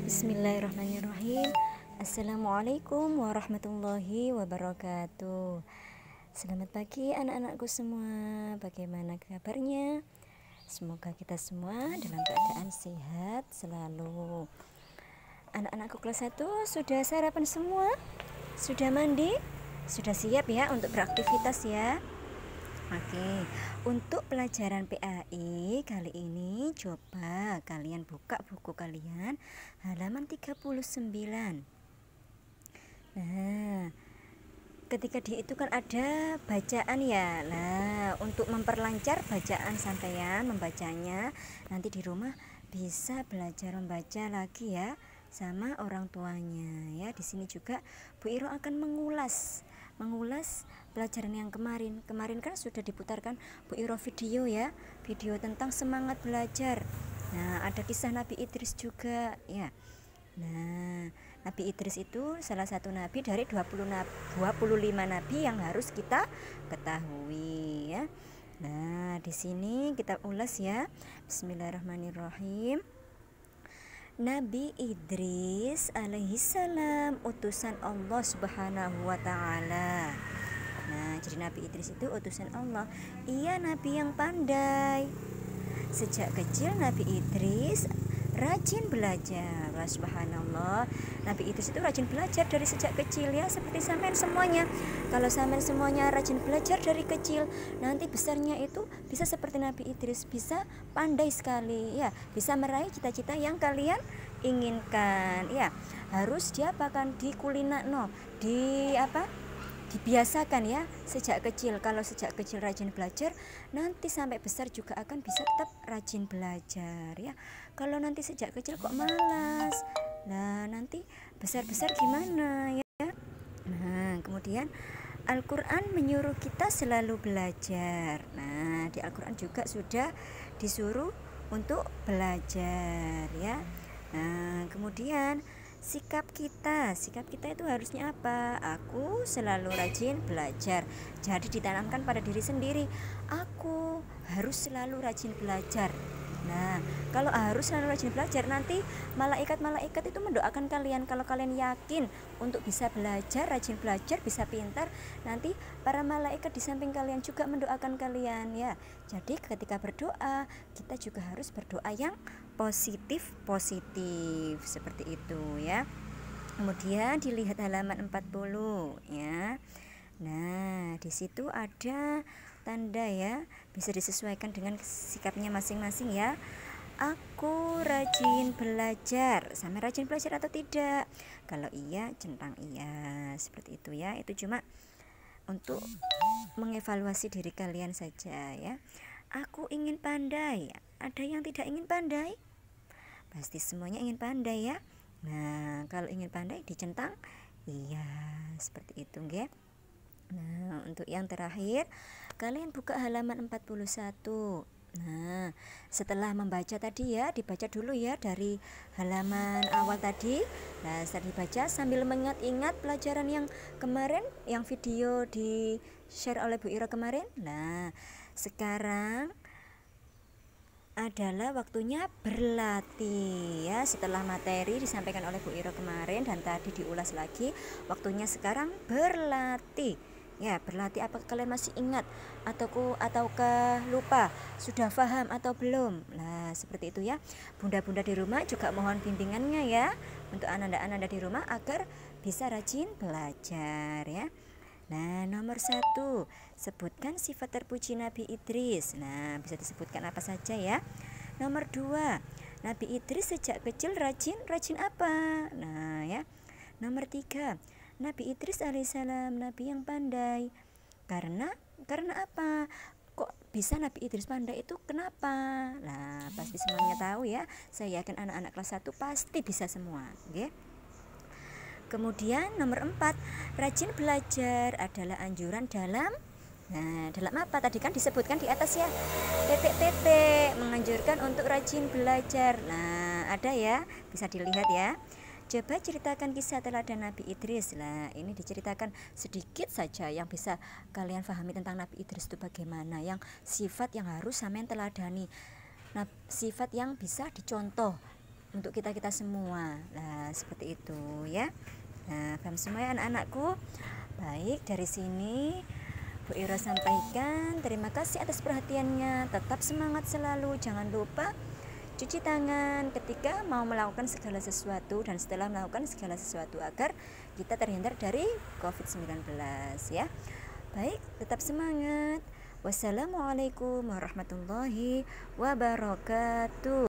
Bismillahirrahmanirrahim. Assalamualaikum warahmatullahi wabarakatuh. Selamat pagi anak-anakku semua. Bagaimana kabarnya? Semoga kita semua dalam keadaan sehat selalu. Anak-anakku kelas 1 sudah sarapan semua? Sudah mandi? Sudah siap ya untuk beraktivitas ya? Oke, untuk pelajaran PAI kali ini coba kalian buka buku kalian halaman 39. Nah, ketika di itu kan ada bacaan ya. Nah, untuk memperlancar bacaan sampean membacanya, nanti di rumah bisa belajar membaca lagi ya sama orang tuanya ya. Di sini juga Bu Iro akan mengulas pelajaran yang kemarin kan sudah diputarkan Bu Iro video ya, video tentang semangat belajar. Nah, ada kisah Nabi Idris juga ya. Nah, Nabi Idris itu salah satu nabi dari 25 nabi yang harus kita ketahui ya. Nah, di sini kita ulas ya. Bismillahirrahmanirrahim. Nabi Idris alaihissalam utusan Allah subhanahu wa ta'ala. Nah, jadi Nabi Idris itu utusan Allah. Ia nabi yang pandai. Sejak kecil Nabi Idris rajin belajar. Wah, subhanallah, Nabi Idris itu rajin belajar dari sejak kecil ya, seperti sampean semuanya. Kalau sampean semuanya rajin belajar dari kecil, nanti besarnya itu bisa seperti Nabi Idris, bisa pandai sekali ya, bisa meraih cita-cita yang kalian inginkan ya. Harus diapakan, dibiasakan ya sejak kecil. Kalau sejak kecil rajin belajar, nanti sampai besar juga akan bisa tetap rajin belajar ya. Kalau nanti sejak kecil kok malas, nah nanti besar-besar gimana ya. Nah, kemudian Al-Quran menyuruh kita selalu belajar. Nah, di Al-Quran juga sudah disuruh untuk belajar ya. Nah, kemudian sikap kita itu harusnya apa? Aku selalu rajin belajar. Jadi ditanamkan pada diri sendiri, aku harus selalu rajin belajar. Nah, kalau harus selalu rajin belajar, nanti malaikat itu mendoakan kalian. Kalau kalian yakin untuk bisa belajar, rajin belajar, bisa pintar, nanti para malaikat di samping kalian juga mendoakan kalian ya. Jadi ketika berdoa, kita juga harus berdoa yang positif seperti itu ya. Kemudian dilihat halaman 40 ya. Nah, di situ ada tanda ya, bisa disesuaikan dengan sikapnya masing-masing ya. Aku rajin belajar. Sama rajin belajar atau tidak? Kalau iya, centang iya, seperti itu ya. Itu cuma untuk mengevaluasi diri kalian saja ya. Aku ingin pandai. Ada yang tidak ingin pandai? Pasti semuanya ingin pandai ya. Nah, kalau ingin pandai dicentang iya, seperti itu nggih. Nah, untuk yang terakhir kalian buka halaman 41. Nah, setelah membaca tadi ya, dibaca dulu ya dari halaman awal tadi. Nah, setelah dibaca sambil mengingat-ingat pelajaran yang kemarin, yang video di share oleh Bu Ira kemarin. Nah, sekarang adalah waktunya berlatih ya. Setelah materi disampaikan oleh Bu Iro kemarin dan tadi diulas lagi, waktunya sekarang berlatih ya. Berlatih, apakah kalian masih ingat ataukah lupa, sudah paham atau belum? Nah, seperti itu ya. Bunda-bunda di rumah juga mohon bimbingannya ya untuk anak-anak di rumah agar bisa rajin belajar ya. Nah, nomor 1, sebutkan sifat terpuji Nabi Idris. Nah, bisa disebutkan apa saja ya. Nomor 2, Nabi Idris sejak kecil rajin apa? Nah ya. Nomor 3, Nabi Idris alaihissalam nabi yang pandai. Karena apa? Kok bisa Nabi Idris pandai itu kenapa? Nah, pasti semuanya tahu ya. Saya yakin anak-anak kelas 1 pasti bisa semua, okay? Kemudian nomor 4, rajin belajar adalah anjuran dalam apa? Tadi kan disebutkan di atas ya. Titik-titik menganjurkan untuk rajin belajar. Nah, ada ya, bisa dilihat ya. Coba ceritakan kisah teladan Nabi Idris. Nah, ini diceritakan sedikit saja yang bisa kalian pahami tentang Nabi Idris itu bagaimana, yang sifat yang harus sampean teladani. Nah, sifat yang bisa dicontoh untuk kita semua. Nah, seperti itu ya. Nah, paham semua ya anak-anakku. Baik, dari sini Bu Ira sampaikan terima kasih atas perhatiannya. Tetap semangat selalu, jangan lupa cuci tangan ketika mau melakukan segala sesuatu dan setelah melakukan segala sesuatu agar kita terhindar dari COVID-19 ya. Baik, tetap semangat. Wassalamualaikum warahmatullahi wabarakatuh.